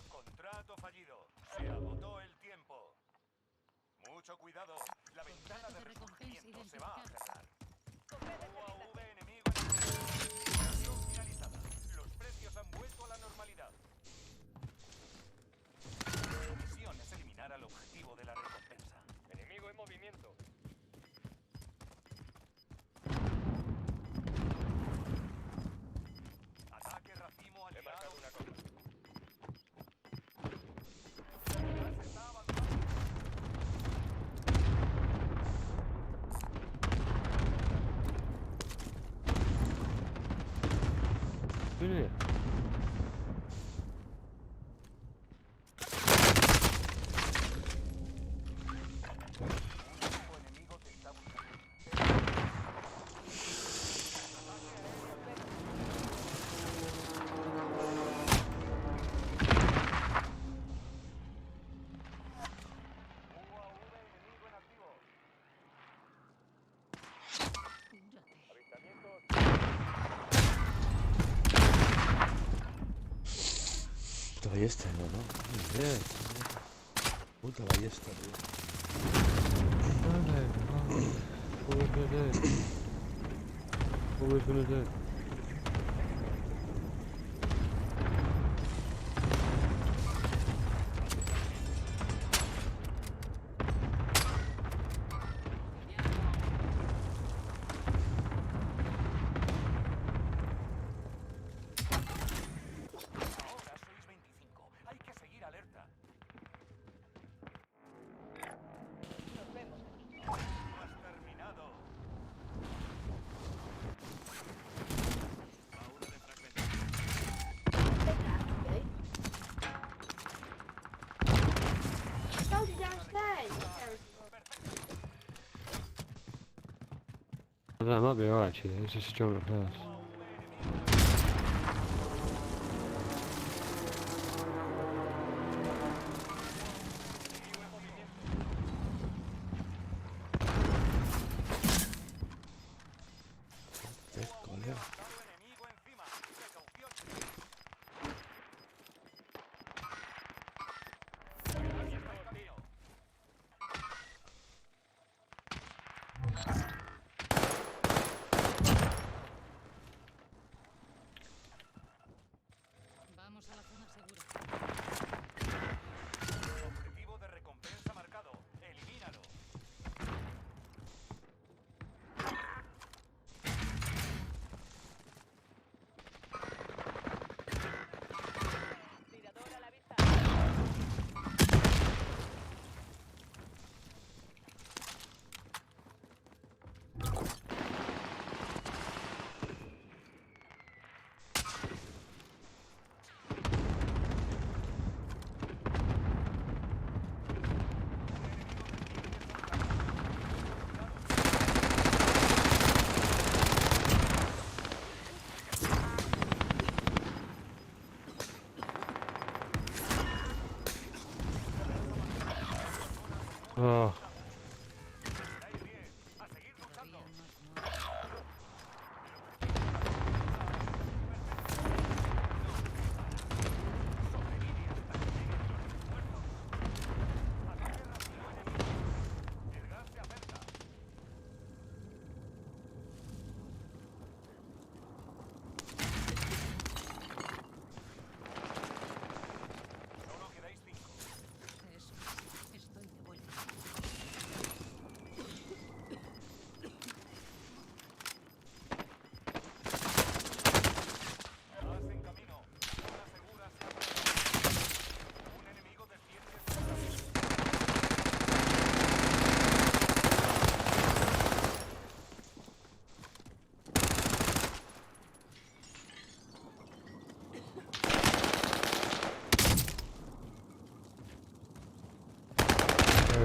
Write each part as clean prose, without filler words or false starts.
Contrato fallido. Se agotó el tiempo. Mucho cuidado. La ventana de resurgimiento se va a cerrar. UAV enemigo en activo. Misión finalizada. Los precios han vuelto a la normalidad. Tu misión es eliminar al objetivo de la recompensa. Enemigo en movimiento. Ataque racimo He aliado. marcado una cosa. Gas está avanzando. Mire. Un grupo enemigo te está buscando. UAV enemigo en activo. Avistamientos. Puta ballesta, ¿no? Bien. Puta ballesta, tío. Ahora 6:25. Hay que seguir alerta. Nos vemos aquí. No has terminado. Baúl de fragmentos. Told you downstairs. That might be alright actually, it's just a jump up first. Enemigo en movimiento. Coño. Avanzado enemigo encima. Precaución. Gas está en camino. Vamos a la zona segura. Objetivo de recompensa marcado. Elimínalo. Tirador a la vista. Oh, Estáis bien. A seguir luchando. Todavía no has muerto. Sobrevive hasta que lleguen los refuerzos. Ataque racimo enemigo. El gas se acerca. Solo quedáis 5. Eso, estoy de vuelta. Más en camino. Zona segura se abre. Un enemigo defiende su casa.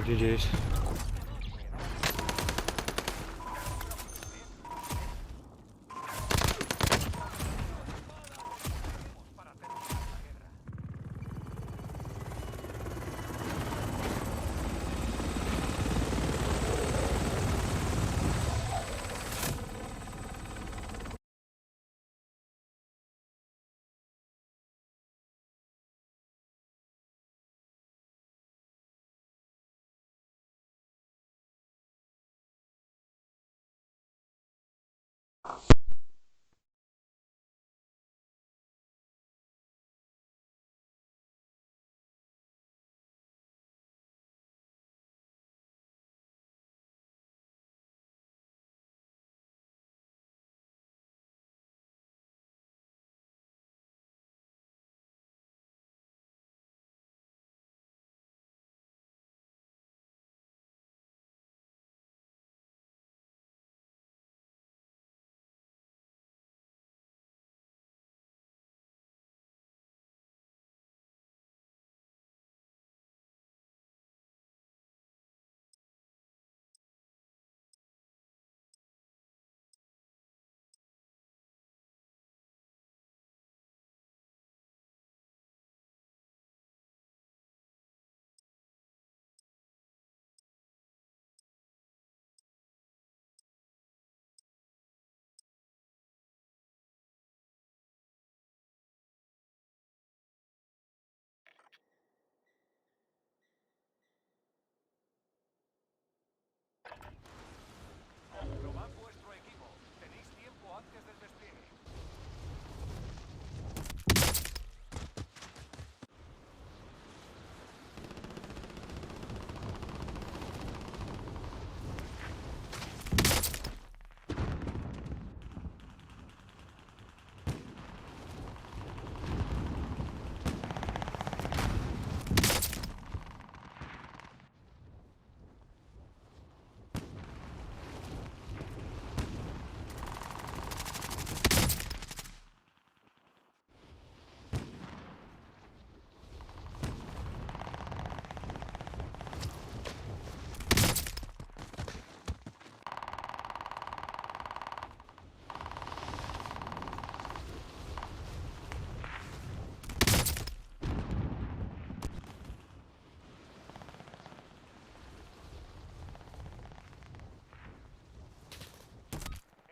GG's. Probad vuestro equipo. Tenéis tiempo antes del despliegue.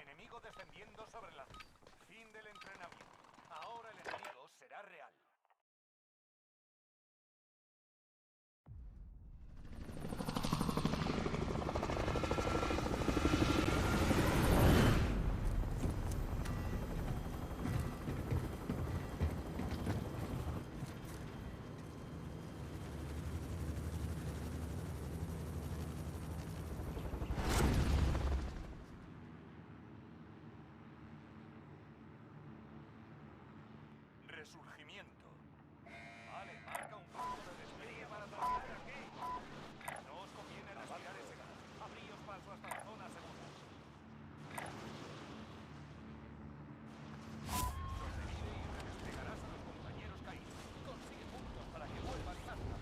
Enemigo descendiendo sobre la... Fin del entrenamiento. Ahora el enemigo será real. Resurgimiento. Vale, marca un punto de despliegue para terminar aquí. No os conviene respirar ese gas. Abríos paso hasta la zona segura. Sobrevive y redesplegarás a los compañeros caídos. Consigue puntos para que vuelvan a casa.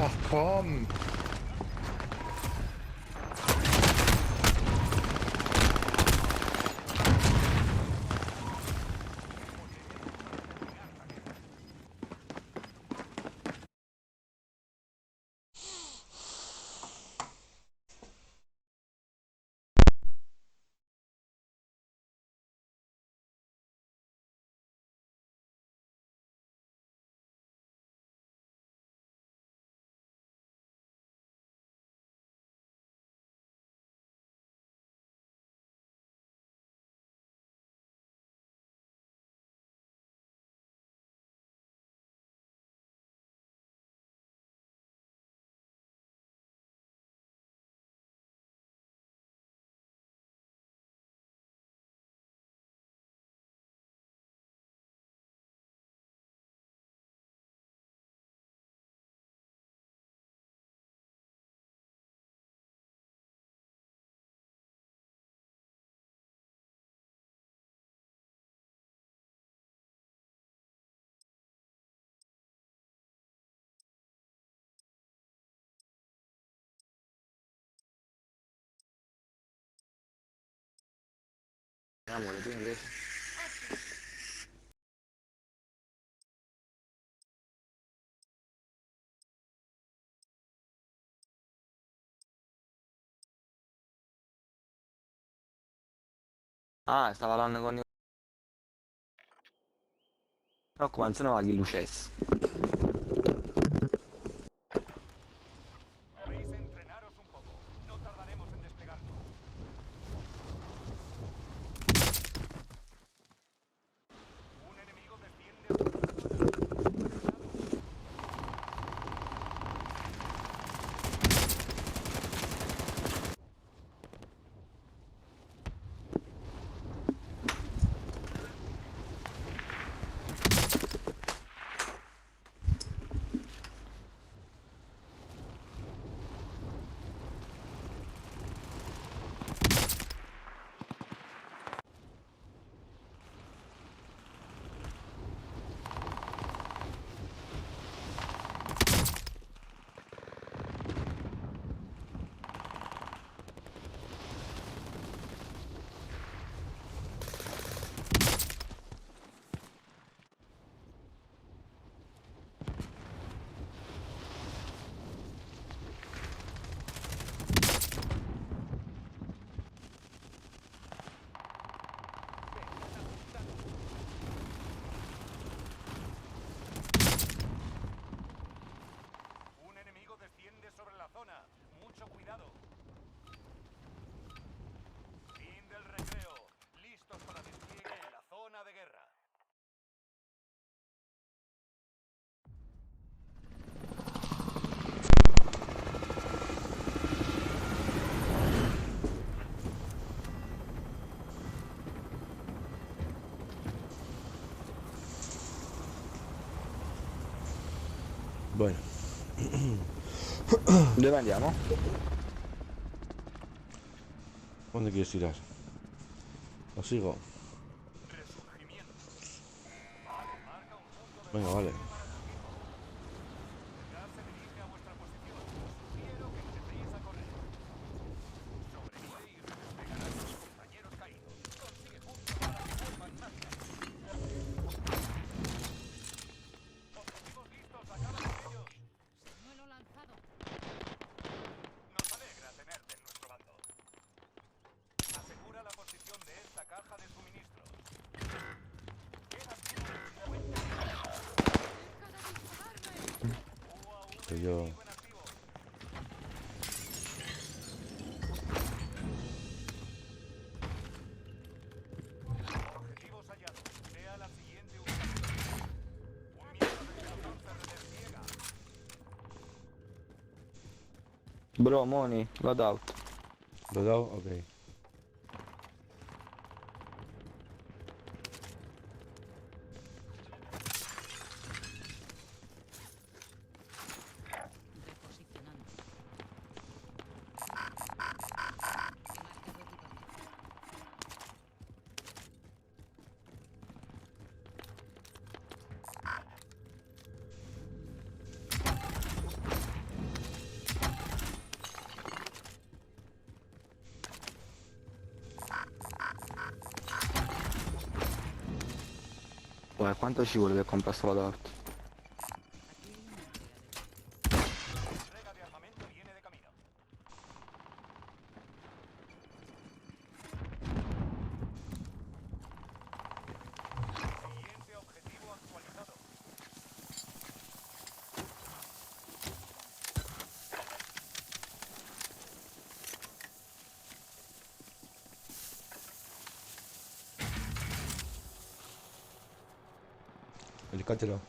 ¡Pam! Amore, tu invece? Ah, stava parlando con... Raccomando, se no va chi lucesse. Podéis entrenaros un poco. No tardaremos en desplegarnos. Un enemigo desciende. Un enemigo desciende sobre la zona. Mucho cuidado. Fin del recreo. Listos para despliegue en la zona de guerra. Bueno. Dove andiamo? ¿Dónde quieres tirar? ¿Lo sigo? Resurgimiento. Vale, marca un punto de Venga, vale. El gas se dirige a vuestra posición. Sugiero que empecéis a correr. Sobrevive y redesplegará a sus compañeros caídos. Consigue puntos para que vuelvan más rápido. Objetivos listos, acaba con ellos. Señuelo lanzado. Nos alegra tenerte en nuestro bando. Asegura la posición de esta caja de suministros. Quedan 50. UAV Que yo... enemigo en activo. Objetivos hallados. Sea la siguiente ubicación. Un miembro del pelotón se redespliega. Bro, Moni, loadout. ¿Lo he dado? Ok. Reposicionando. Marcado tu zona. Uè, quanto ci vuole per comprare sto loadout? Aquí hay una entrega de... Entrega de armamento viene de camino. Siguiente objetivo actualizado. Helicóptero.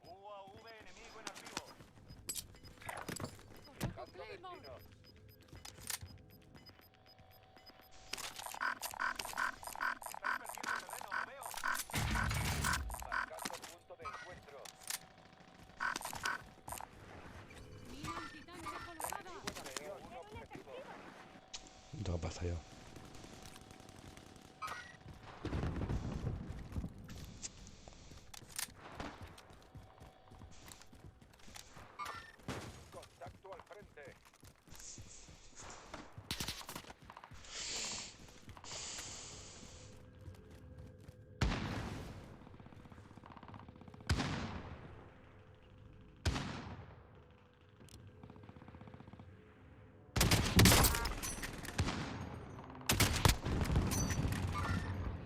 UAV enemigo en arribo. Buscando destino. Estáis perdiendo terreno, lo veo. Marcando punto de encuentro. ¡Mina antitanque colocada! Veo un objetivo. No tengo pasta yo. Contacto al frente.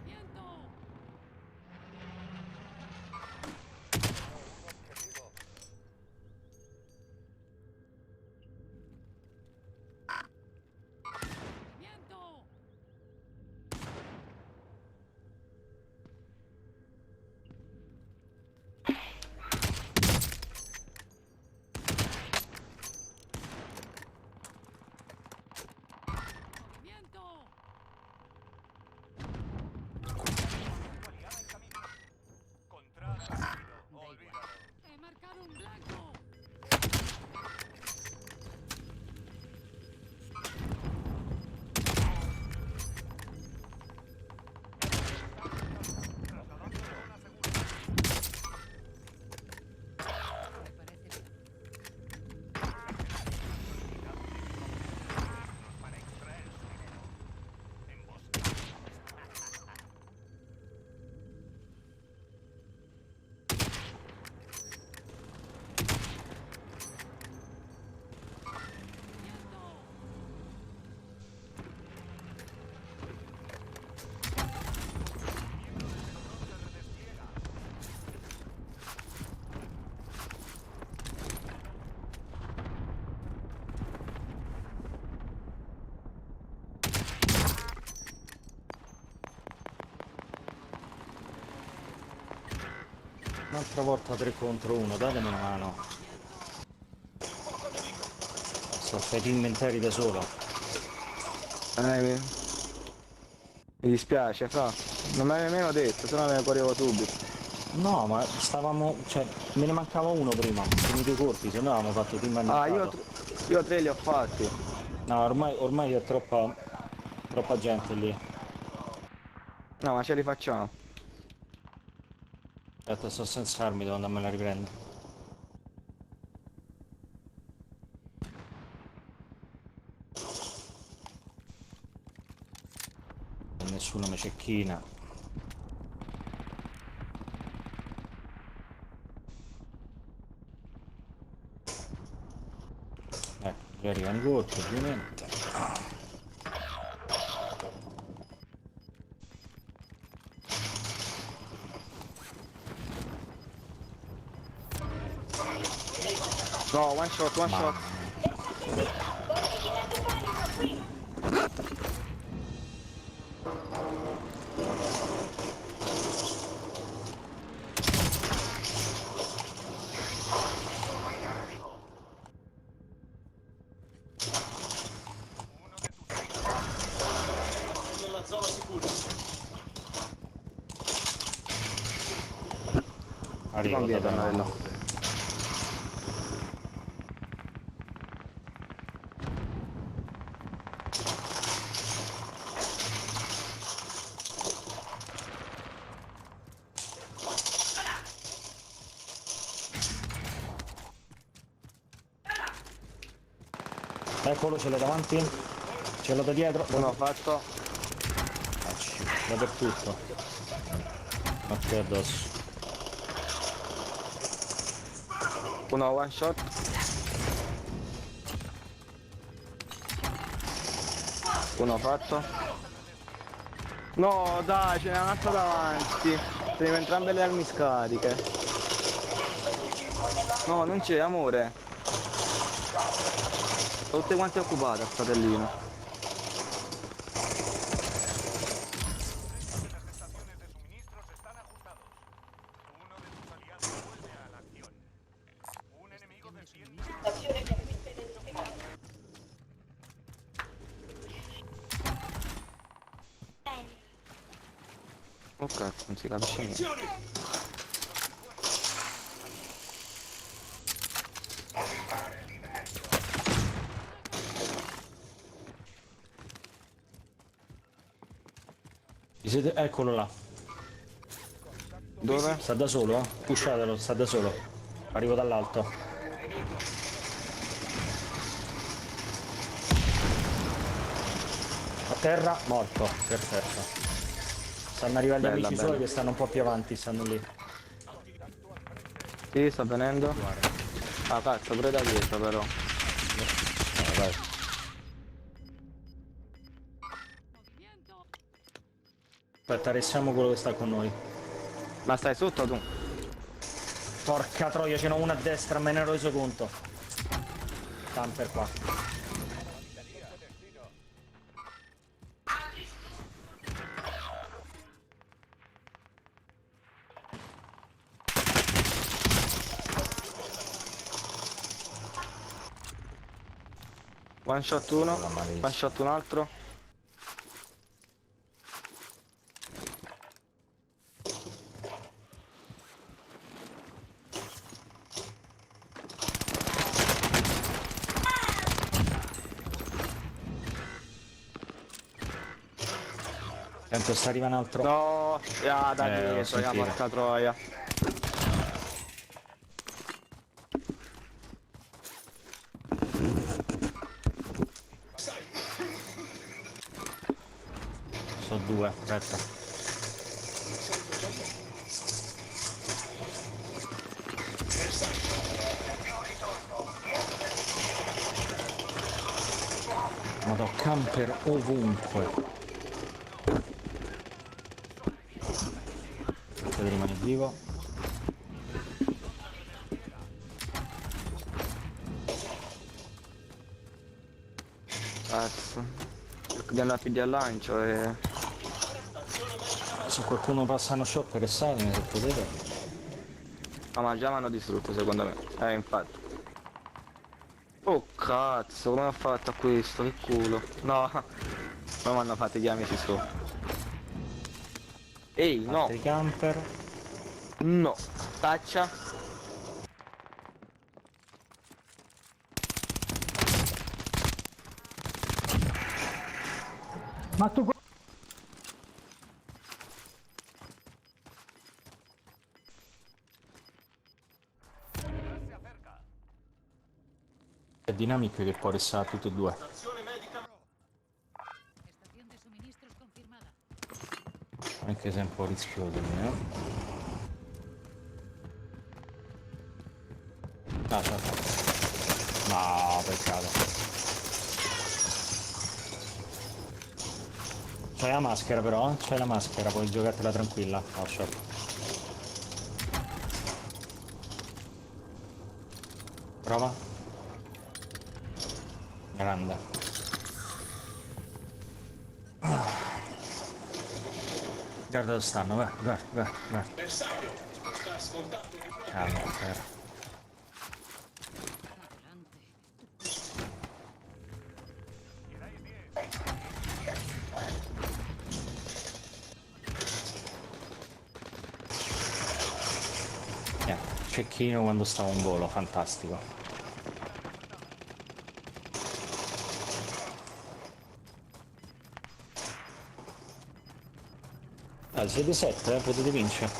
¡Viento! Veo un objetivo. ¡Viento! ¡Movimiento! Aliada en camino. Contrato recibido. Olvídalo. ¡He marcado un blanco! Trasladando zona segura. Me parece bien. Para extraer su dinero. Emboscados. ¡Viento! Miembro del pelotón se redespliega. Un'altra volta 3 contro 1, datemi una mano. Sto fai i inventari da solo. Mi dispiace, fra. Non me l'avevi nemmeno detto, se no me ne correvo subito. No, ma stavamo. Cioè, me ne mancava uno prima, finito i colpi, se no avevamo fatto team Ah, annientato. io 3 li ho fatti. No, ormai è troppa gente lì. No, ma ce li facciamo. Aspetta, sto senza armi, devo andarmela a riprendere. Nessuno mi cecchina. Già arriva un colpo, ovviamente. No, one shot, one shot. Uno de tus Ti Arrivo, conviene da andare là. Eccolo, ce l'ho davanti. Ce l'ho da dietro. Uno fatto. Dappertutto. Ok, addosso. Uno one shot. Uno fatto. No dai, ce n'è un altro davanti. Teniamo entrambe le armi scariche. No, non c'è, amore. Sono tutte quante occupate, fratellino. Las estaciones de suministros están ajustados. Uno de tus aliados vuelve a la acción. Un enemigo desciende. Oh cazzo, non si capisce niente. Eccolo là. Dove? Sta da solo? Pusciatelo, sta da solo. Arrivo dall'alto. A terra, morto. Perfetto. Stanno arrivando gli Bella, amici bella. suoi che stanno un po' più avanti, stanno lì. Sì, sta venendo. Ah cazzo, pure da dietro però. Vai. Movimiento. Aspetta, restiamo quello che sta con noi. Ma stai sotto tu? Porca troia, ce n'ho una a destra, me ne ero reso conto. Camper qua. One shot uno, La malissimo. one shot un altro. Tanto sta arrivando un altro. No, da l'ho dietro, la sentito. porca troia. Sono due, aspetta. Madò, camper ovunque. Deve rimanere vivo. Cazzo. Devo andare a piedi al lancio e... Se qualcuno passa uno shot per salire, se potete. Ah, ma già mi hanno distrutto secondo me. Infatti. Oh cazzo, come ho fatto a questo? Che culo. No. Come mi hanno fatto gli amici su. Ehi, no. Altri camper. No. Taccia. Ma tu Se acerca. è dinamico che può restare tutti e due. Estación de suministros confirmada. Anche se è un po' rischioso, Ah, certo. No, peccato. C'hai la maschera però, c'hai la maschera, puoi giocartela tranquilla. Oh, shot. Prova. Grande. Guarda dove stanno, guarda, guarda, guarda. Calma, per. Adelante. Cecchino quando stavo in volo, fantastico. Siete 7, potete vincere.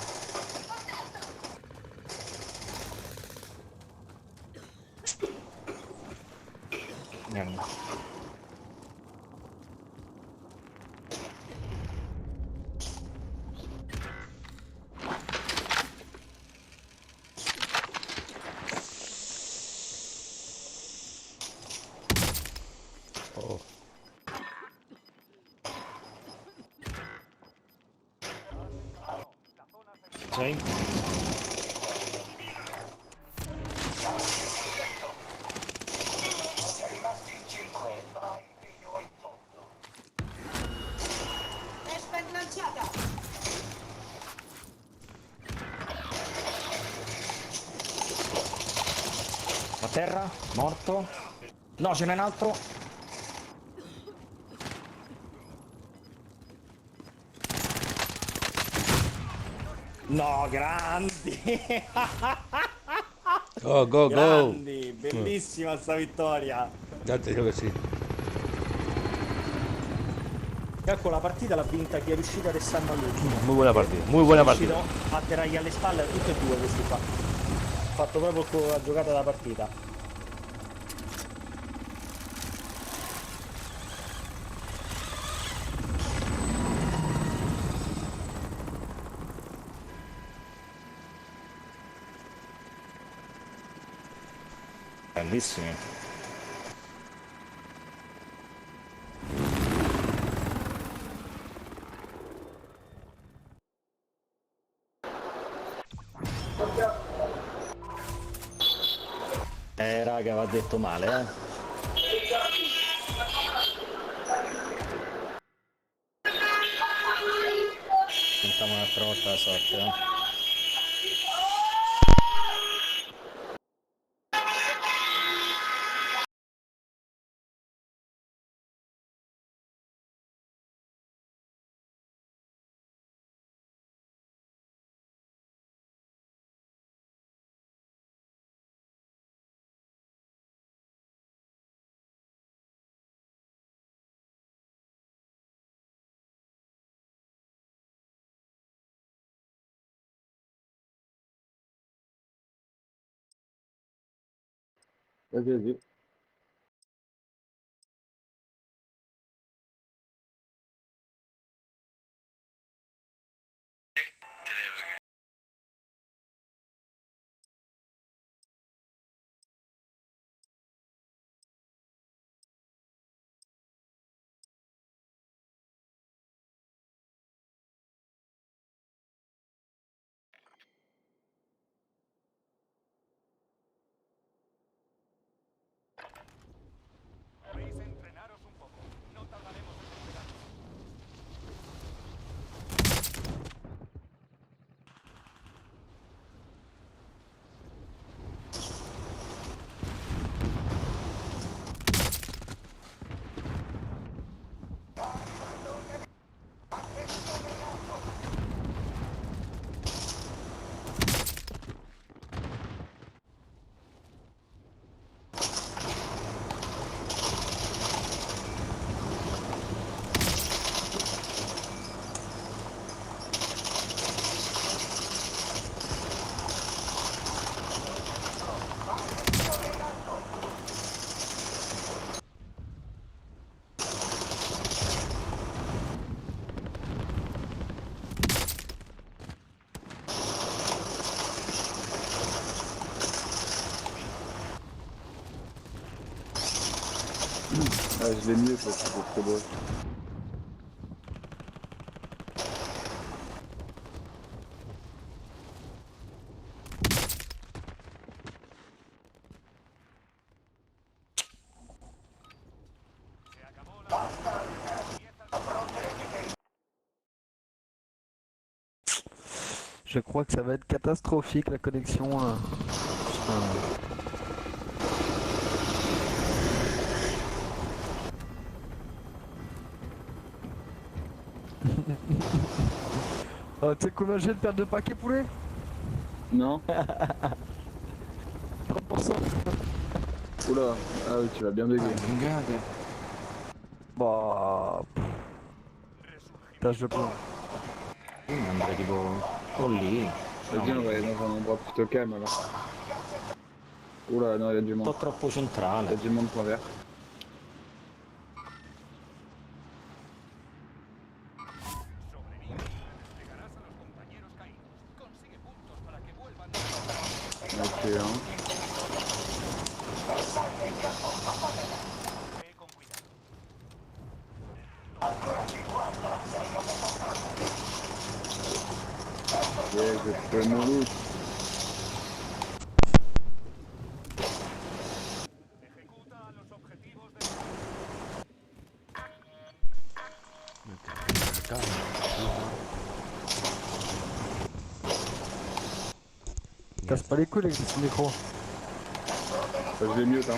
Grande. Oh. Sei? È ben lanciata! A terra? Morto? No, ce n'è un altro. No, grandi! Go, go, go! Grandi! Bellissima sta vittoria! Date, creo que sí. Ecco, la partita l'ha vinta chi è riuscito a restare all'ultimo. Muy buena partida, muy buena È partita. riuscito a tirargli alle spalle tutti e due questi qua. Ha fatto proprio la giocata da partita. Bellissimi. Raga, va detto male, eh. Tentiamo un'altra volta la sorte, eh. Così. Podéis entrenaros un poco. No tardaremos en despegar. Je l'ai mieux parce que c'est trop beau. Se acabó la partida. Empieza el Je crois que ça va être catastrophique la connexion. Oh, tu sais combien j'ai de perdre de paquets poulet? Non 30%. Oula, ah oui, tu vas bien bugger. Bah. Putain, je peux. Andrei tipo lì. Vas-y, on va aller dans un endroit plutôt calme alors. Oula, non, il y a du Un monde. po' troppo Il y a centrale. du monde point vert. Ve con cuidado. Yeah, j'ai trouvé mon loot. Ejecuta los objetivos de... Casse pas les couilles avec ce micro. Je l'ai mieux, hein.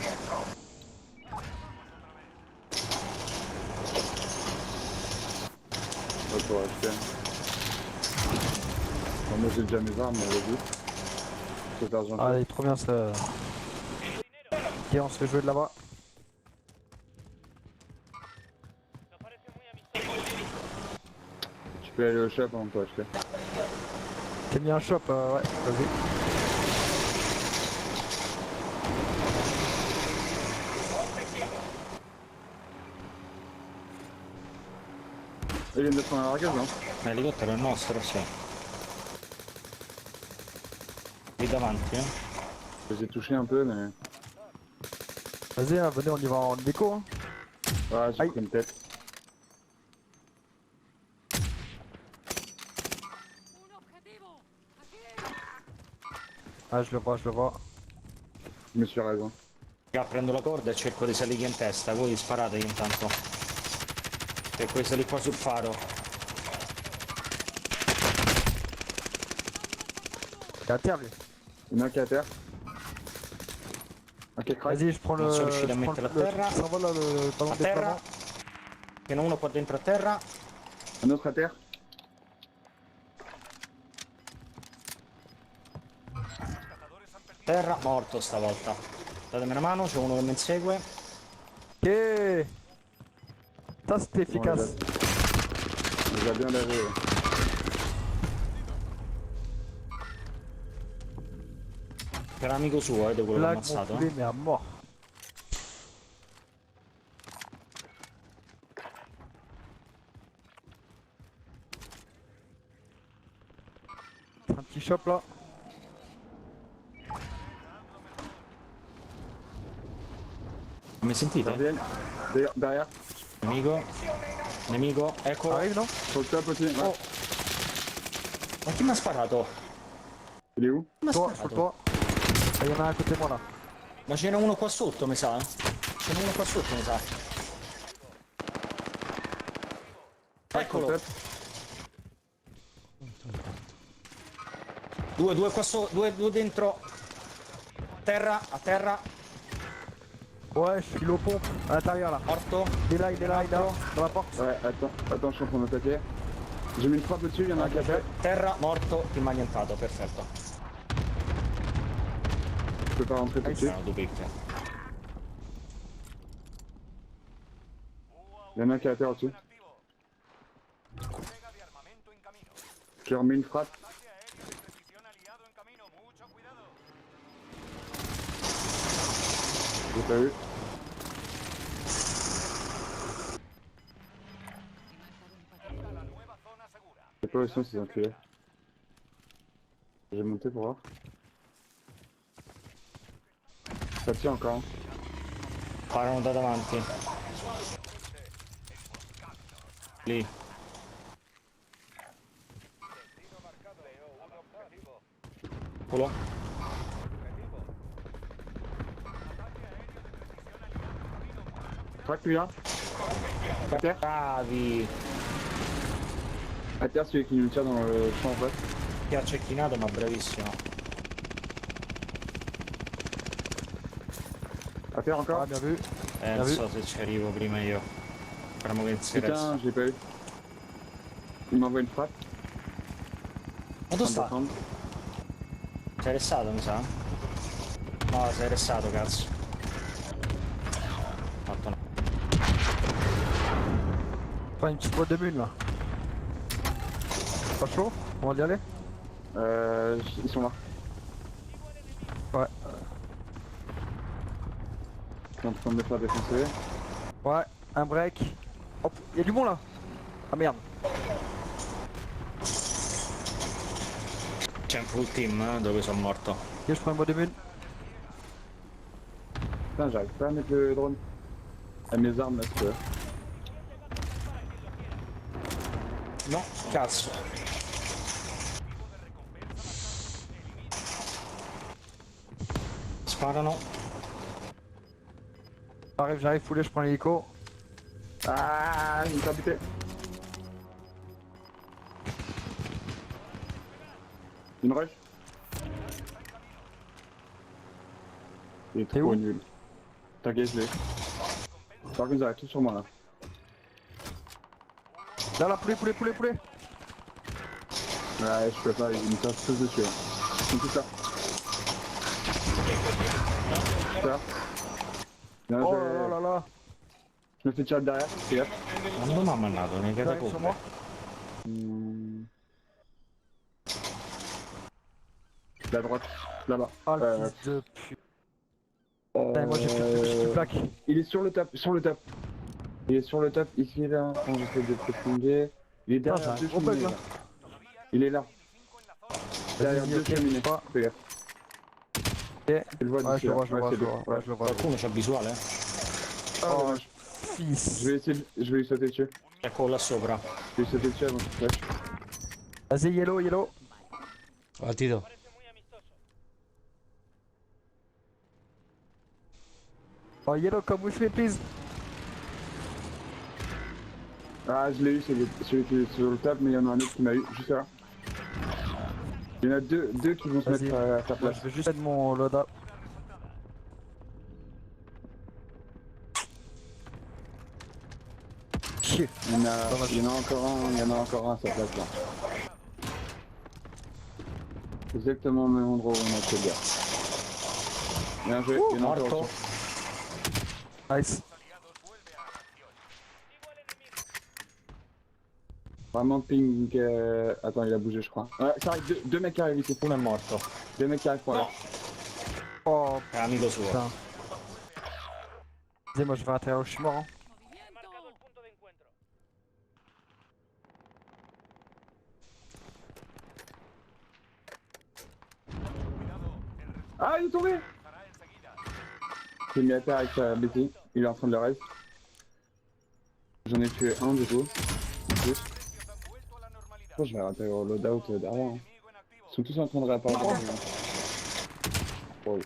Ouais, pour acheter. Bon, moi j'ai déjà mes armes, vas-y. Cet argent. Allez, trop bien ça. Ok, on se fait jouer de là-bas. Tu peux aller au shop avant de acheter. T'as mis un shop, ouais, vas-y. E viene da una casa, no? L'elicottero è nostro, sì. Lì davanti, eh. J'ai touché un peu, mais. Vas-y, hein, venez, on y va en déco. Hein. Ouais, j'ai Aïe. pris une tête. Un objetivo. Aquí. Ah, je le vois, je le vois. Je me suis raison. Raga, prendo la corda e cerco di salire in testa, voi sparategli intanto. Cerco di salire qua sul faro. Il est à terre lui. Il y en a un qui est à terre. Ok, crack. Vas-y, je prends le. Non sono riuscito a je prends metterla a le- terra. qui s'envole là, le ballon A de terra. déploiement. Ce n'è uno qua dentro a terra. Un autre à terre. Cazadores han perdido. Terra, morto stavolta. Datemi una mano, c'è uno che mi insegue. Ok. Ça c'était efficace. Il a bien lavé. Era amico suo, di quello che ho Là, mon ammazzato. poulet, mais à mort. Un petit shop là. Mi sentite? Viens. Derrière. Nemico. Nemico, ecco. Arrive non? Sur le top aussi. Ouais. Oh. Ma chi mi ha sparato? Il est où? Chi mi ha Toi, sur sparato? toi. Il y en a un à côté de moi là. Ma ce n'è uno qua sotto, mi sa. Ce n'è uno qua sotto, mi sa. Eccolo. Top. Due qua sotto, due dentro. Terra, a terra, Ouais, je suis au pompe à l'intérieur là. morto. Il est là, il est là, il est là. Dans la porte. Ouais, attends, je suis en train d'attaquer. J'ai mis une frappe au-dessus, il y en a un qui a fait. Terra, morto, ti m'ha nientato, perfetto. Je peux pas rentrer tout de suite. Sono due picche. Il y en a un qui est à terre au-dessus. Activo. Entrega de armamento en camino. J'ai remis une frappe. Ataque aéreo de precisión aliado en camino. Mucho cuidado. J'ai pas eu. Entra la nueva zona segura. J'ai pas réussi ces enculés. J'ai monté pour voir. Ça tire encore. Hein. Parano da davanti. Lì. Culo. Crack lui là. À terre. Bravi. À terre celui qui nous tire dans le champ en face. Ti ha cecchinato, ma bravissimo. À terre encore. Ah, bien vu. Non so se ci arrivo prima io. Speriamo che si resta. Putain, je l'ai pas eu. Il m'envoie une frappe. Ma tu En sta? défendre. Sei restato, mi sa? No, sei restato, cazzo. Fatto no. Prends une petite boîte de mine là. Pas chaud? On va y aller? Ils sont là. Ouais. Ils sont en train de me faire défoncer. Ouais, un break. Hop, y'a du bon là. Ah merde. C'è un full team dove sono morto. Ok, je prends une boîte de mine. Putain, j'arrive pas à mettre le drone. À mes armes là, si tu veux. No, cazzo. Sparano. J'arrive, foulé, je prends l'hélico. Ah, il m'a buté. Une rush. Il est T'es trop où? nul. T'inquiète, je l'ai. Par contre, ils arrivent tous sur moi là. Là, poulet. Ouais, je peux pas, ils me tapent tous dessus. Ils sont tous là. Ça. Bien, Oh là. je me fais tirer derrière, c'est gaffe. Quando mi ha mandato nei J'arrive sur catacombe? moi. La droite, là-bas. Ah, le fils de pute. Putain, moi j'ai plus de plaques. Il est sur le top, Il est sur le top, ici là, quand j'essaie de te flinguer. Il est derrière Ah, j'ai un deux gros bug, cheminées. là. Il est là. Derrière Vas-y, deux ok, cheminées. pas. Fais gaffe. Ok. Tu le vois Ouais, d'ici, je le là. vois, je le vois, c'est je le lui. vois. Ouais, je le vois. Qualcuno c'ha visuale? Ah, Oh, dommage. fils. Je vais essayer, je vais lui sauter dessus. Ecco là sopra. Je vais lui sauter dessus avant qu'il flash. Vas-y, yellow. Batido. Oh, yellow, come with me, please. Ah, je l'ai eu, c'est celui qui est sur le top, mais il y en a un autre qui m'a eu, juste là. Il y en a deux qui vont se Vas-y. mettre à ta Moi, place. je vais juste mettre mon loadout. Chier. Il y en a encore un à sa place là. Exactement au même endroit où on a fait le gars. Bien joué, il y en a encore Morto. aussi. Nice. Vraiment ping. Attends, il a bougé, je crois. Ouais, ça arrive, deux mecs qui arrivent ici. Uno è morto. Deux mecs qui arrivent pour là. Oh, È amico suo. putain. Vas-y, moi je vais à l'intérieur où je suis mort. Hein. Ah, il est tombé! Il mis à terre avec sa BT. Il est en train de le raise. J'en ai tué un du coup. Je pense que je vais rater au loadout derrière. Hein. Ils sont tous en train de réapparaître. Wow.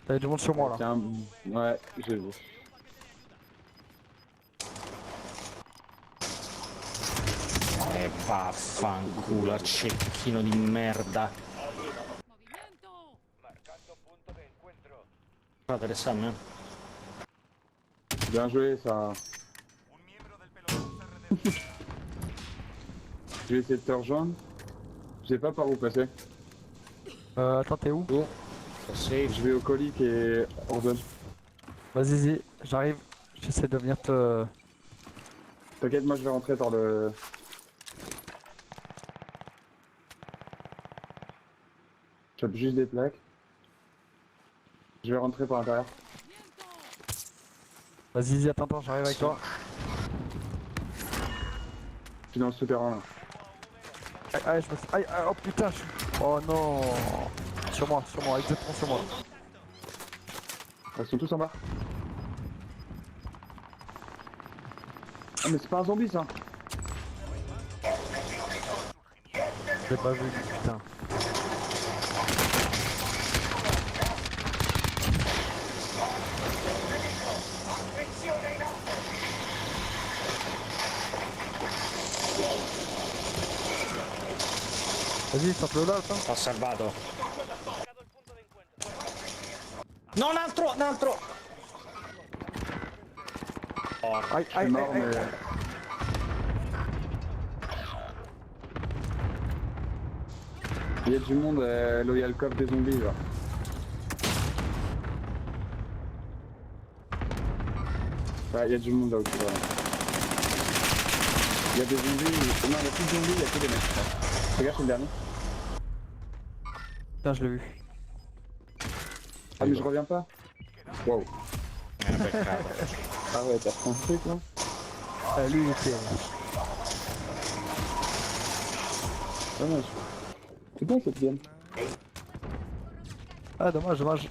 T'avais du monde sur moi là. Tiens, ouais, j'ai vu. Vaffanculo, cecchino di merda. Fate l'esame? Bien joué, ça. Je vais essayer de te rejoindre. Je sais pas par où passer. Attends, t'es où? Safe. Je vais au colis qui est hors zone. Vas-y, j'arrive. J'essaie de venir te... T'inquiète, moi je vais rentrer par le... Je chope juste des plaques. Je vais rentrer par l'intérieur. Vas-y, attends, j'arrive avec toi. Je suis dans le souterrain là. Aïe, je me fais... Aïe, oh putain, je suis... Oh non. Sur moi, exactement sur moi. Ils sont tous en bas. Ah mais c'est pas un zombie ça. Je l'ai pas vu, putain. Vas-y, tente le là, attends. Ho salvato. No, un altro! Aïe, Je suis mort mais... Il y a du monde là où il y a le coffre des zombies là. Ouais, il y a du monde là aussi. Voilà. Il y a des zombies. Non, il y a plus de zombies, il y a que des mecs. Ouais. Regarde, c'est le dernier. Putain, je l'ai vu. Ah, mais je reviens pas. Wow. Peccato. Ah ouais, t'as pris un truc là. Lui, il était... Dommage. C'était bien cette game. Ah, dommage, dommage.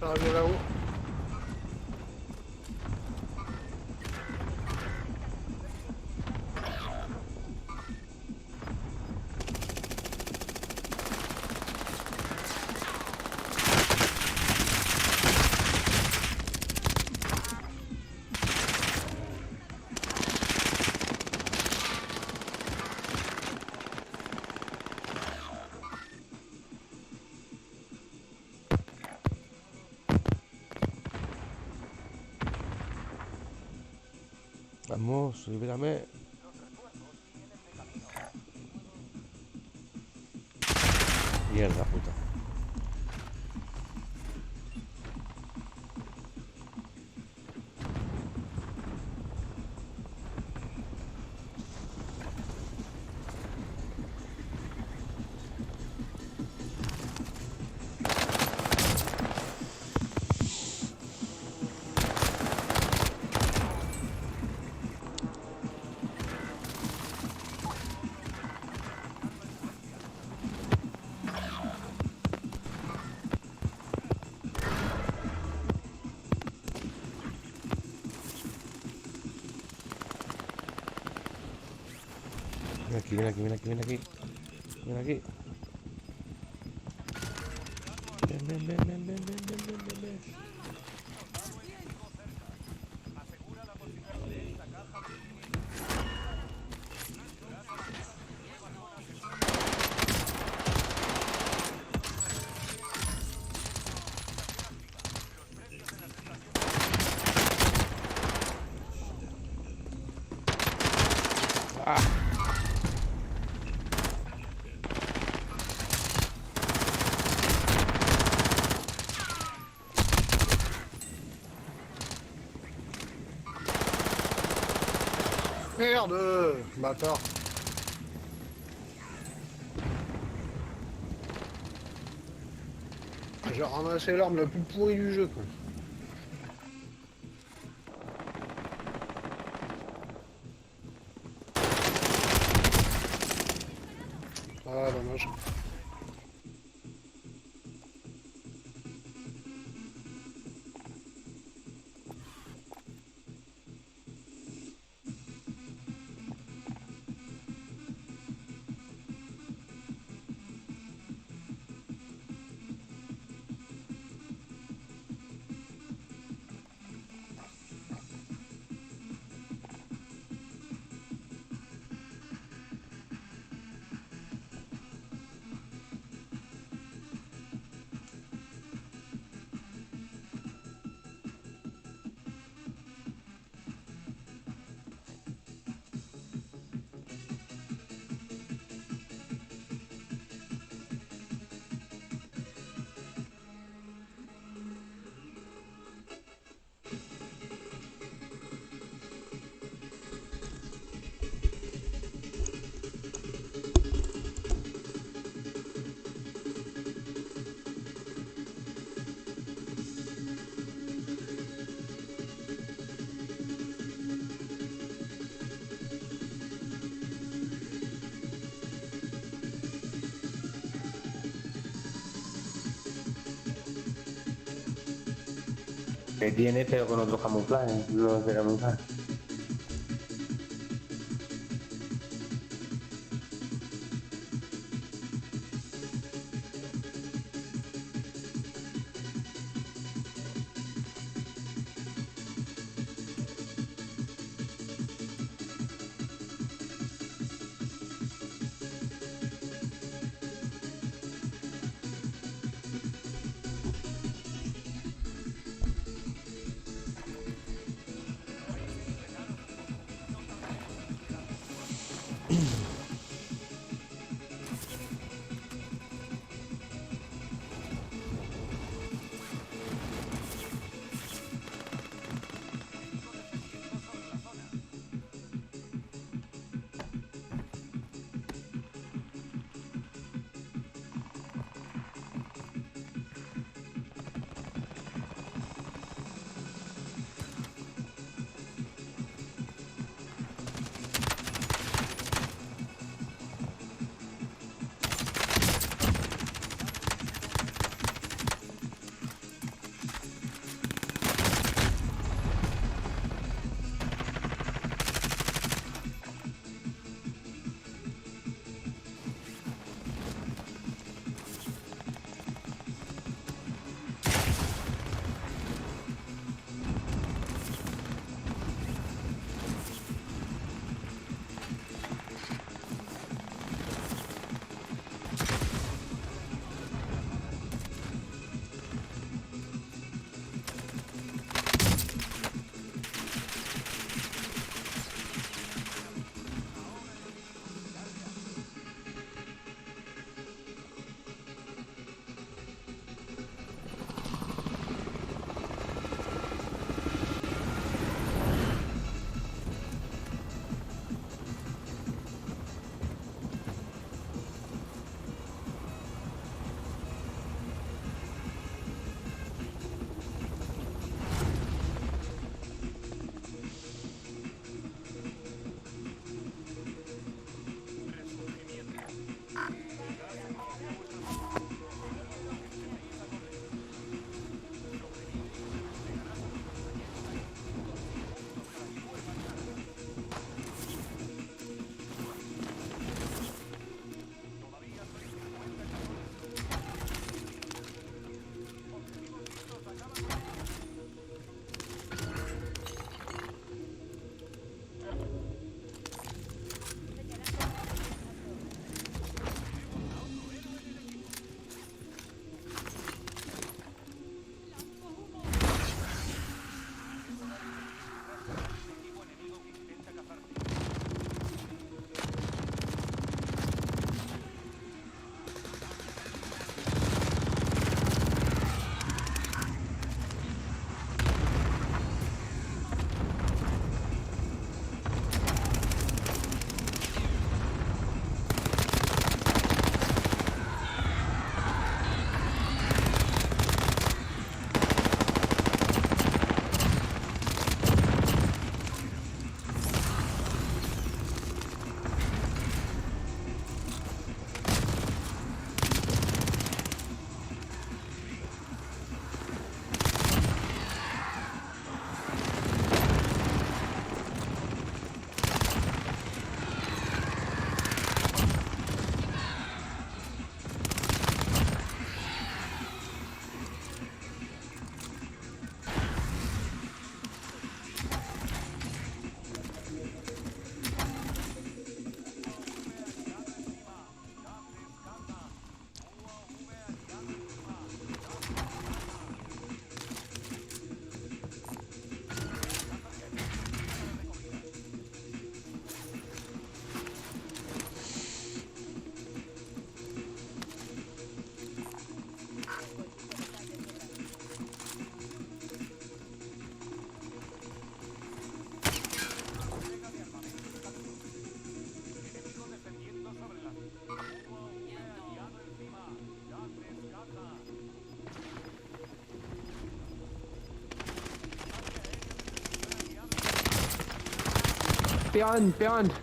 Ça revient là-haut. Vamos, libérame. Mierda, puta. Ven aquí, ven aquí, ven aquí, ven aquí. Ven aquí. Ven, ven, ven, ven, ven, ven, ven, ven, ven, ven. Ah. Merde, bâtard. J'ai ramassé l'arme la plus pourrie du jeu, quoi. Ah, dommage. Que tiene, pero con otro camuflaje. Los de camuflaje. behind.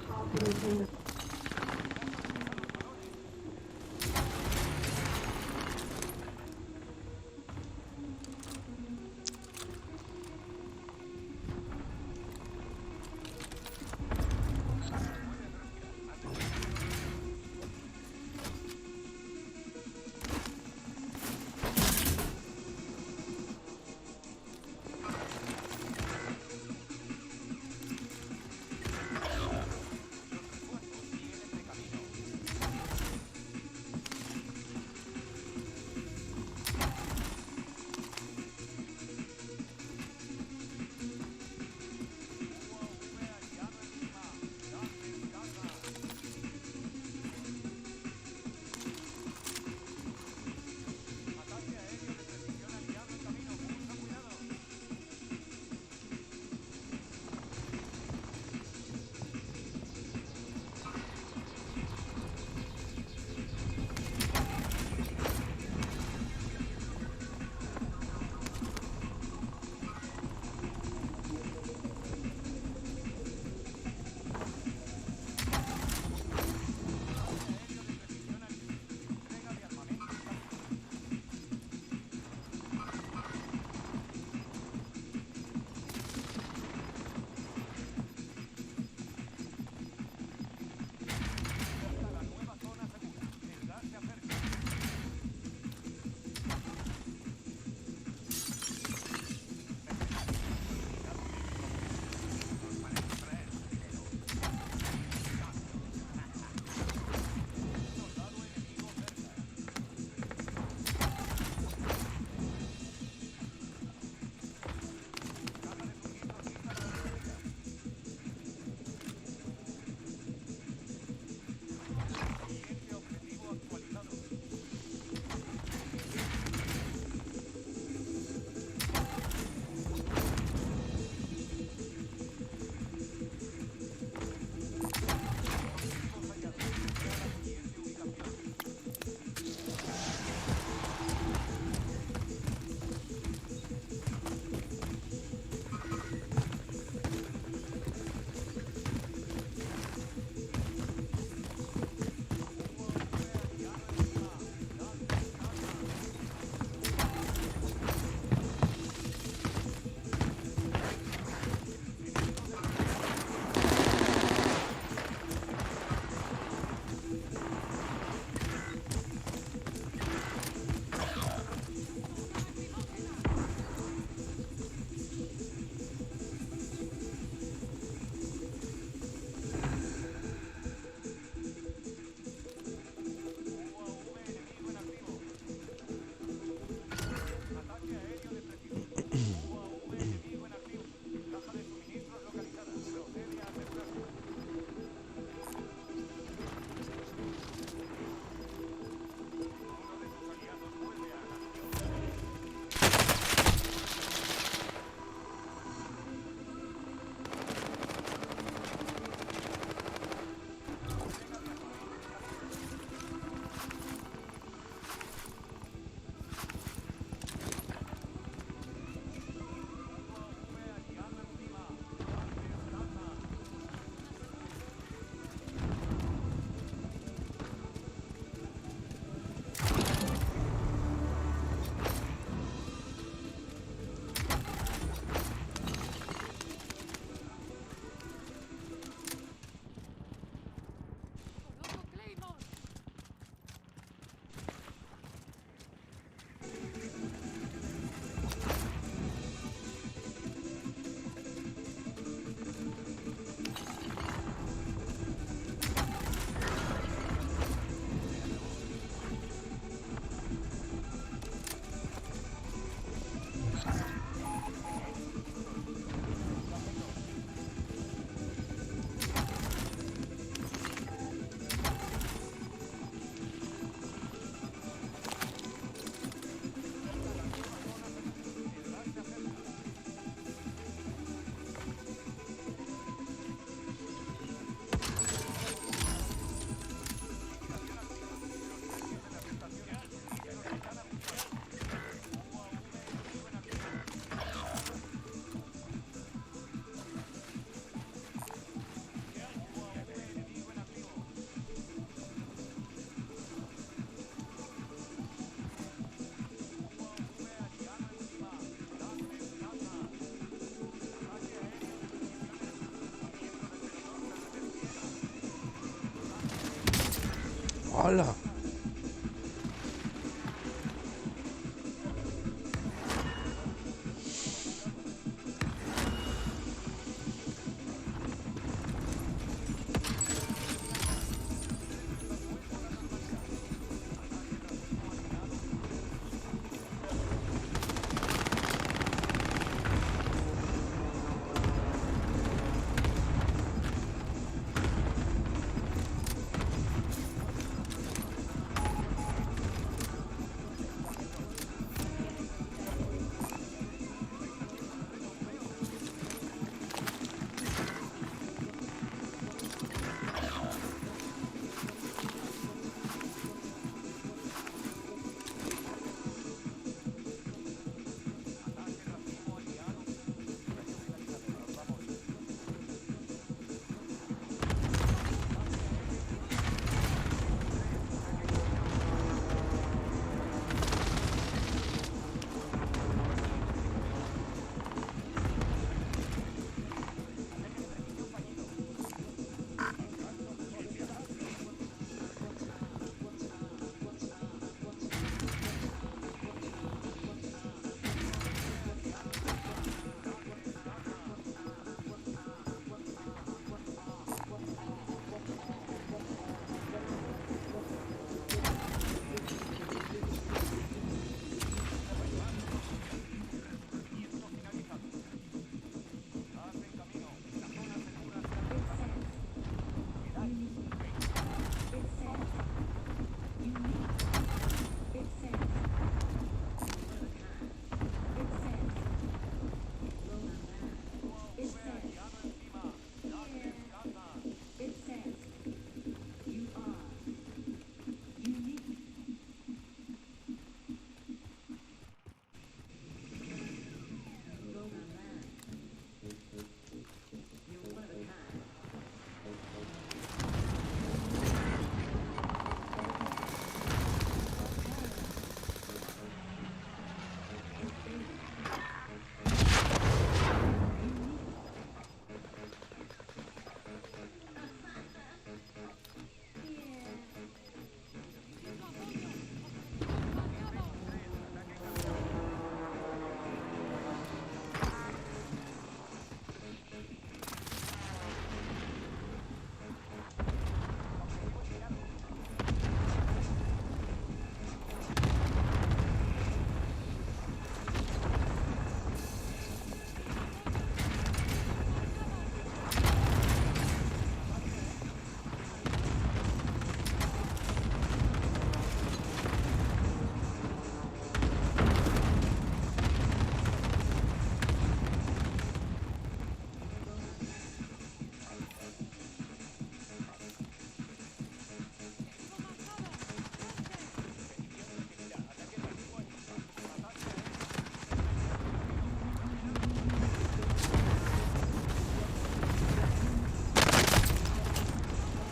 ¡Hala!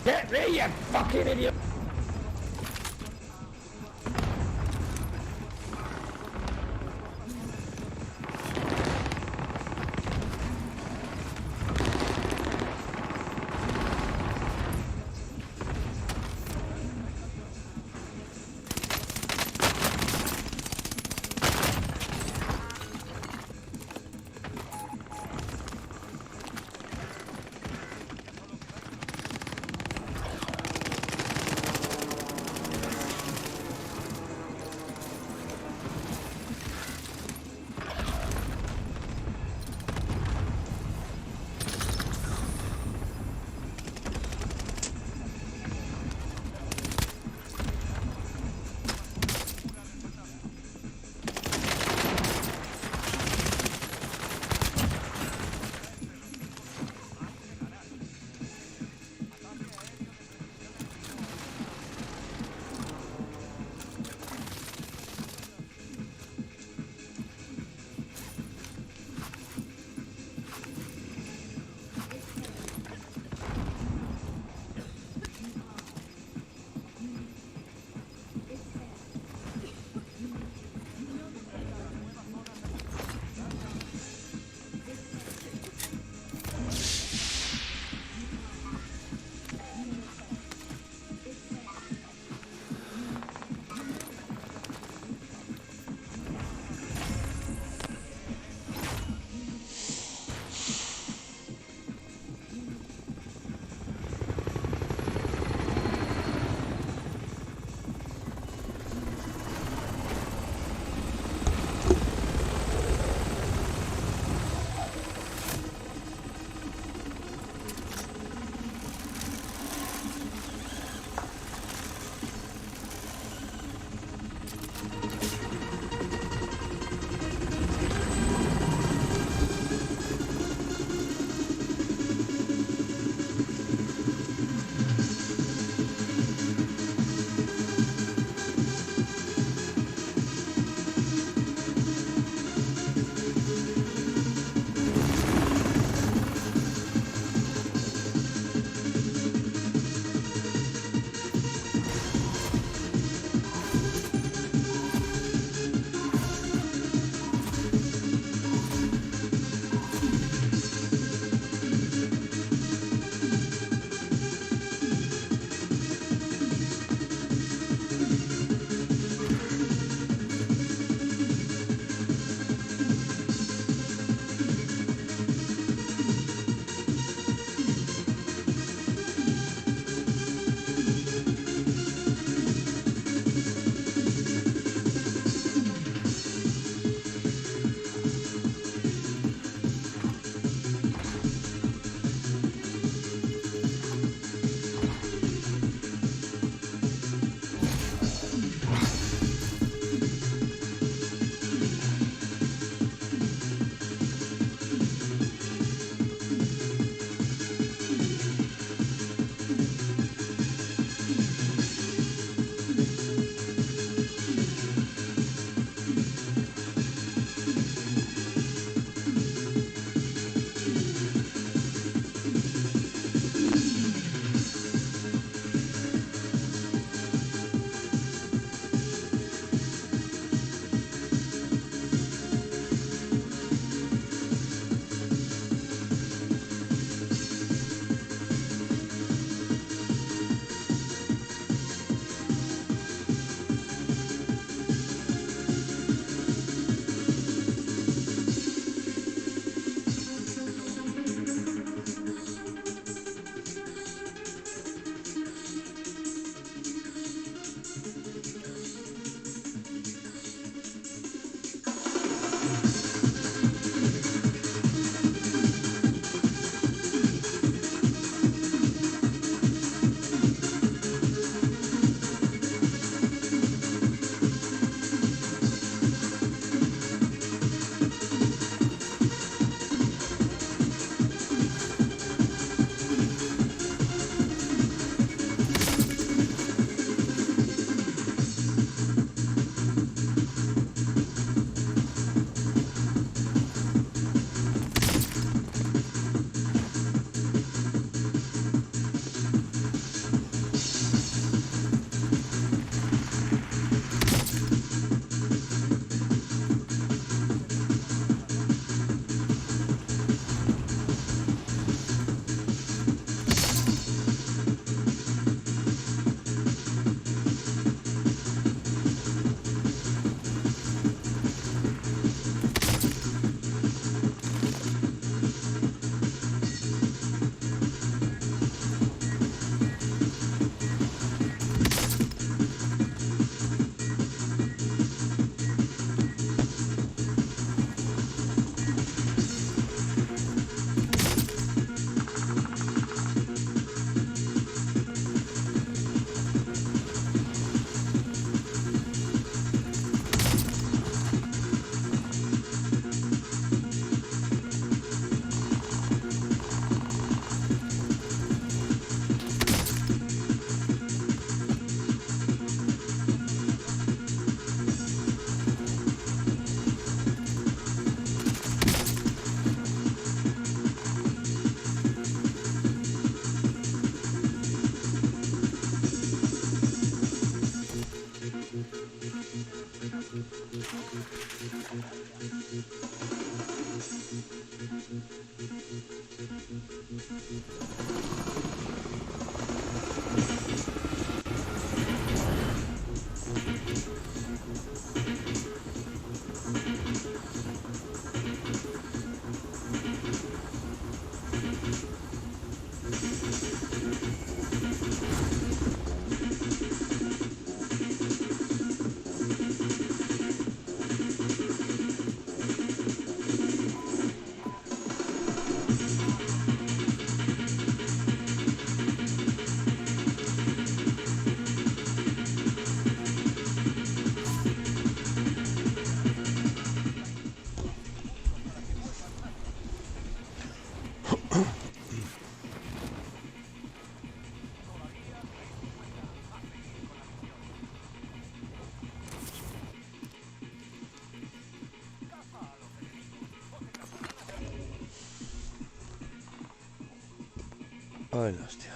Get me, you fucking idiot! Ay, la hostia.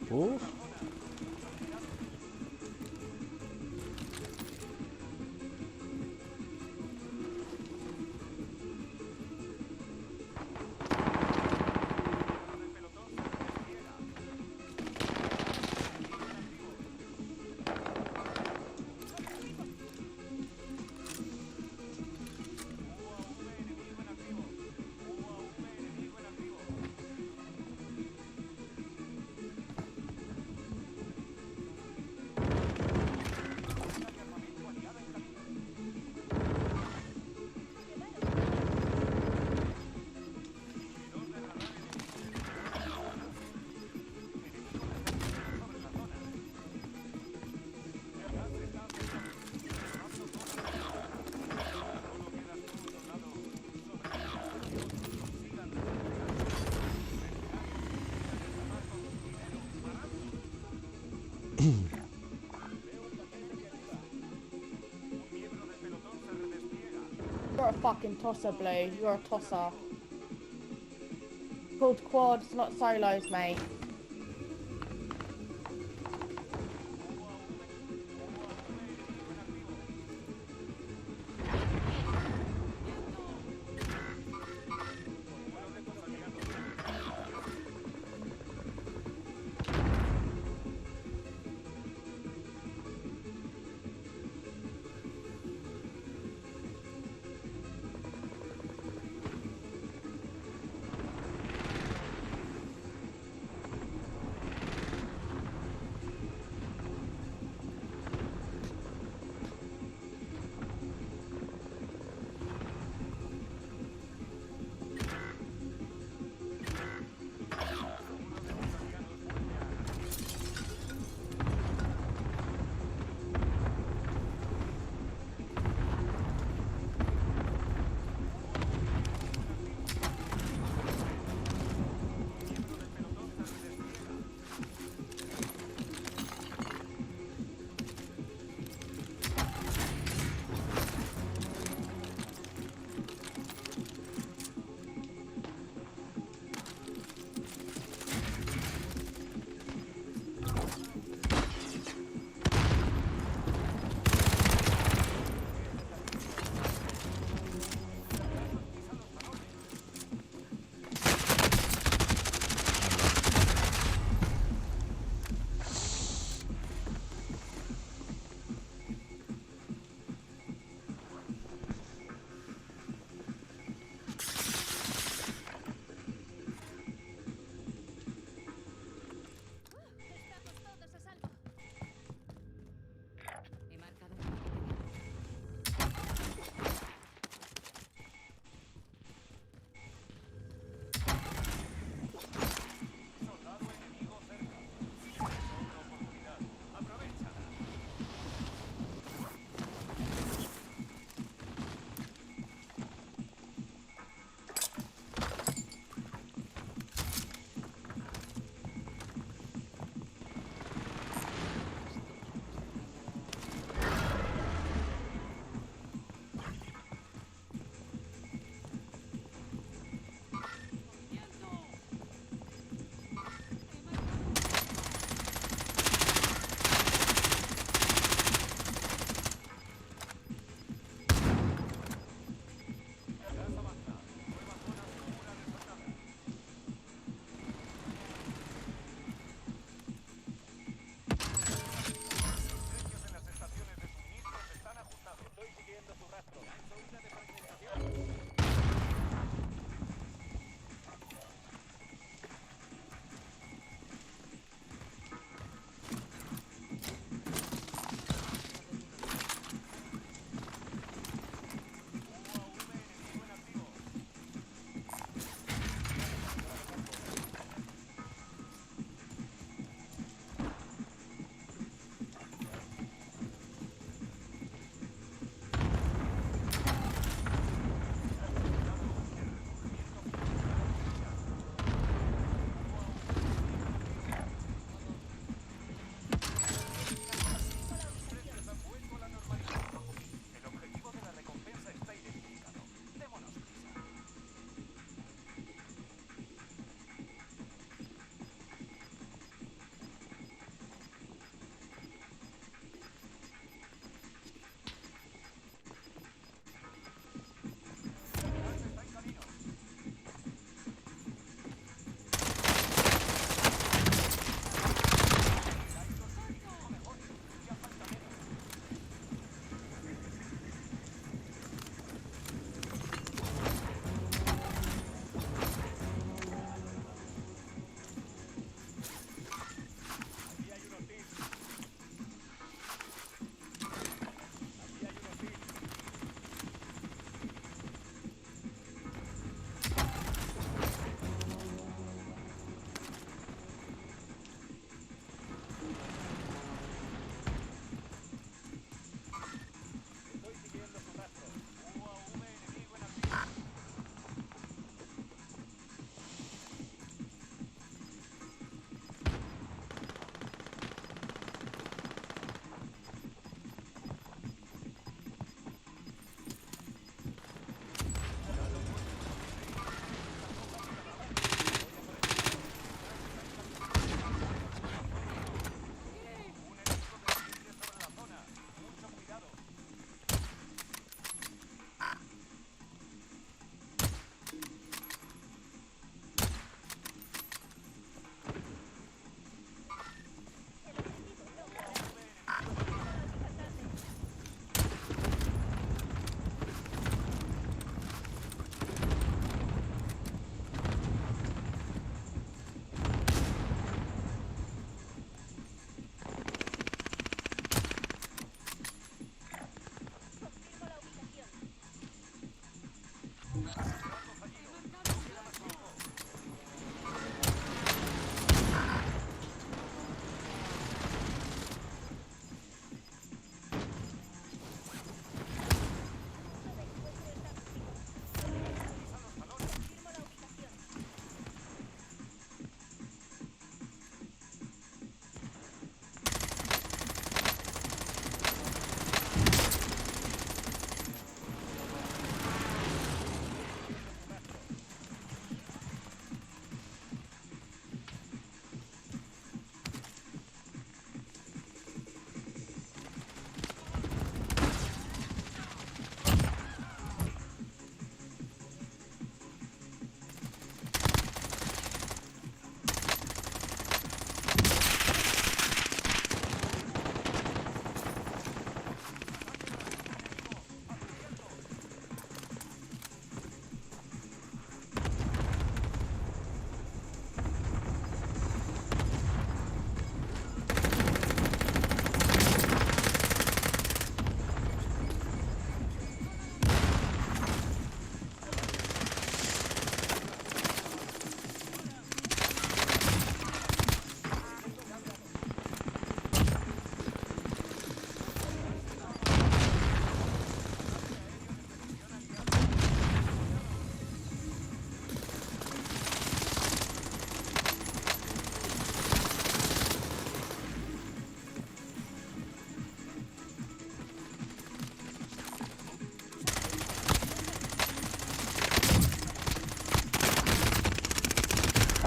Uf. You're a fucking tosser, Blue. You're a tosser. Called quads, not solos, mate.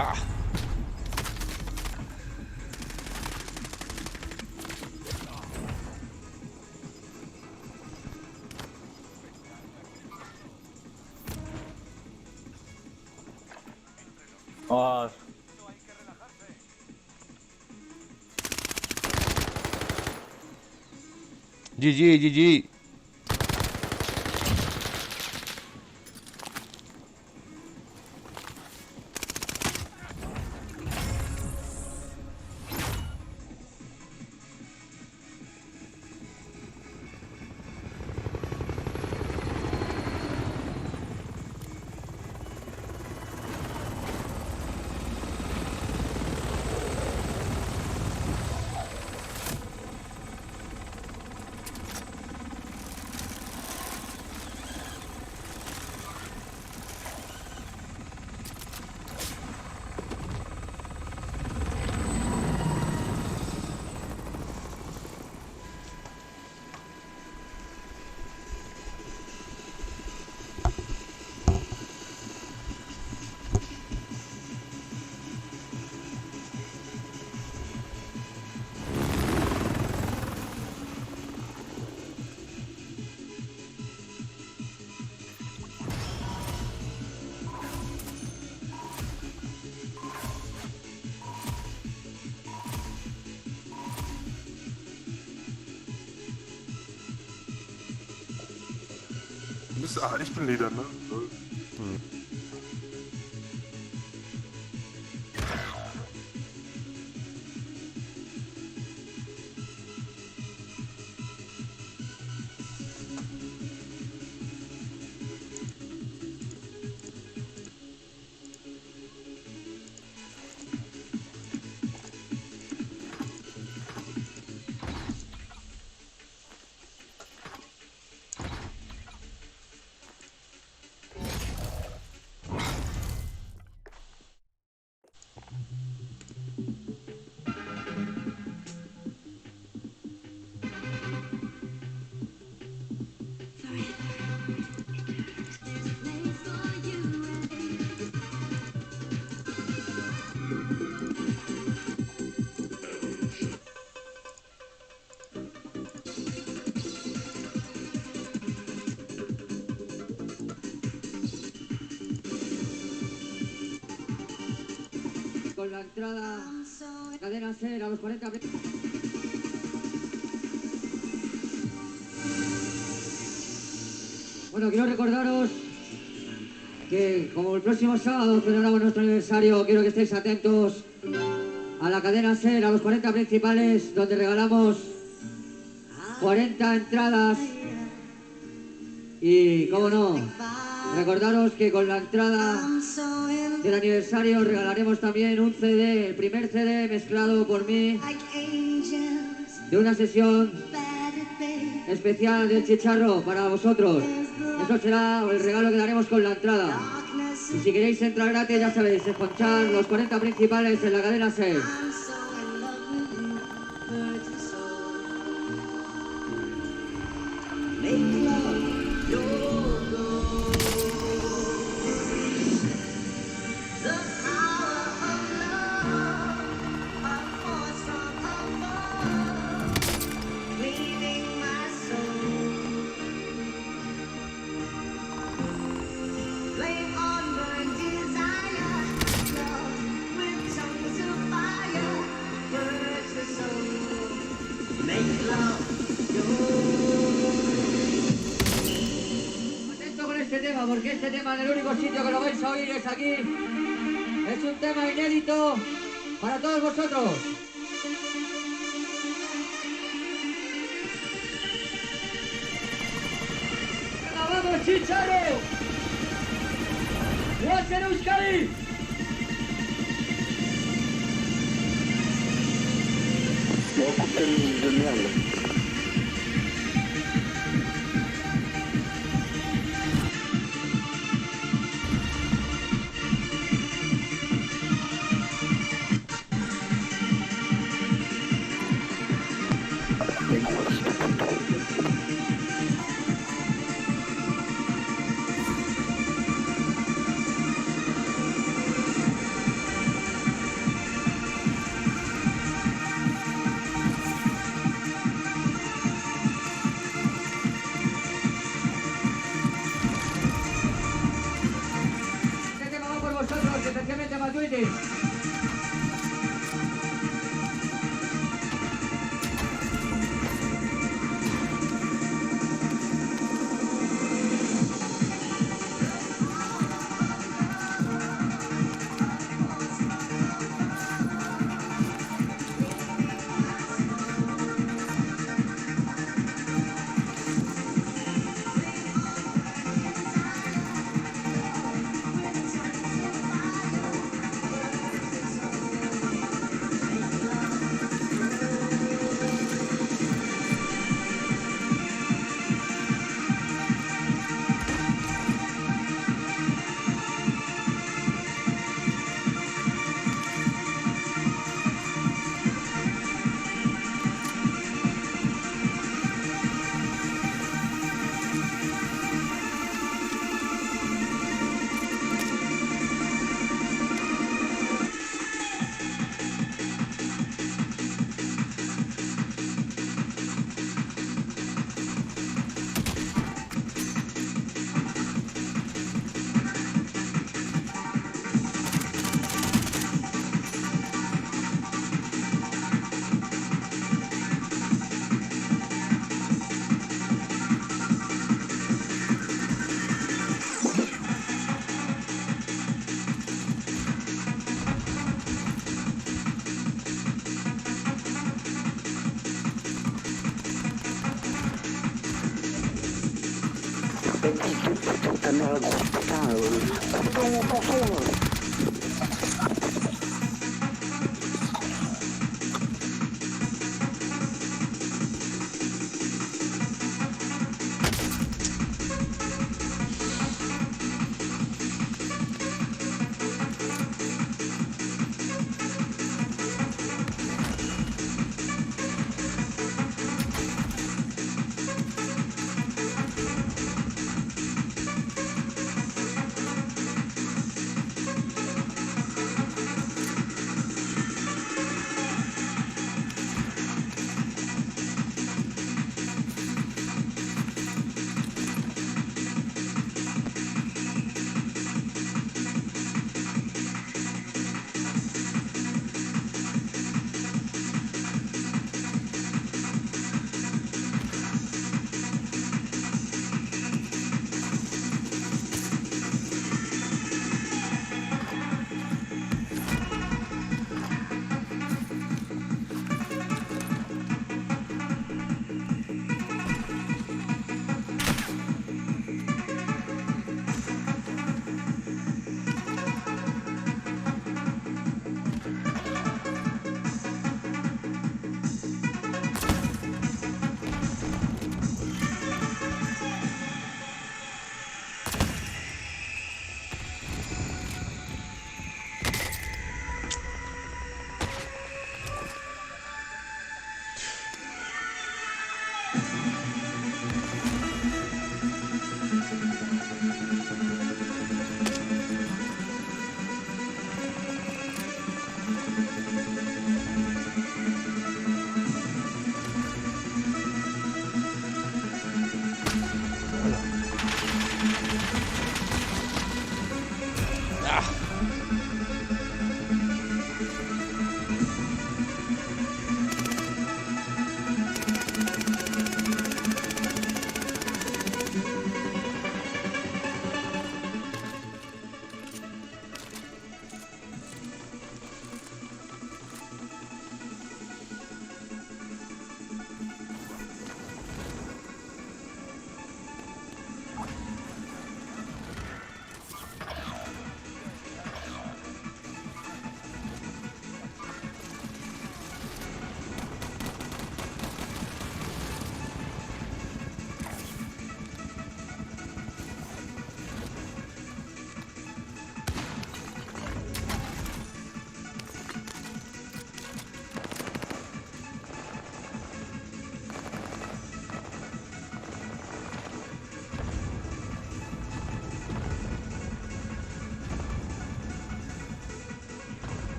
Oh, GG, GG. Ich bin Leder, ne? Con la entrada, cadena ser a los 40. Bueno, quiero recordaros que como el próximo sábado celebramos nuestro aniversario, quiero que estéis atentos a la cadena ser a los 40 principales, donde regalamos 40 entradas y, como no, recordaros que con la entrada del aniversario regalaremos también un CD, el primer CD mezclado por mí, de una sesión especial del Chicharro para vosotros. Eso será el regalo que daremos con la entrada. Y si queréis entrar gratis, ya sabéis, escuchar los 40 principales en la cadena 6. Porque este tema en el único sitio que lo vais a oír es aquí. Es un tema inédito para todos vosotros. ¡Venga, vamos, Chicharro! ¡Guasen Euskadi! Enrique.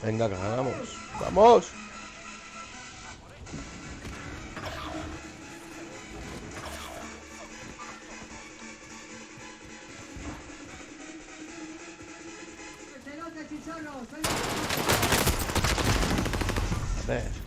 Venga, que ganamos. ¡Vamos! A ver.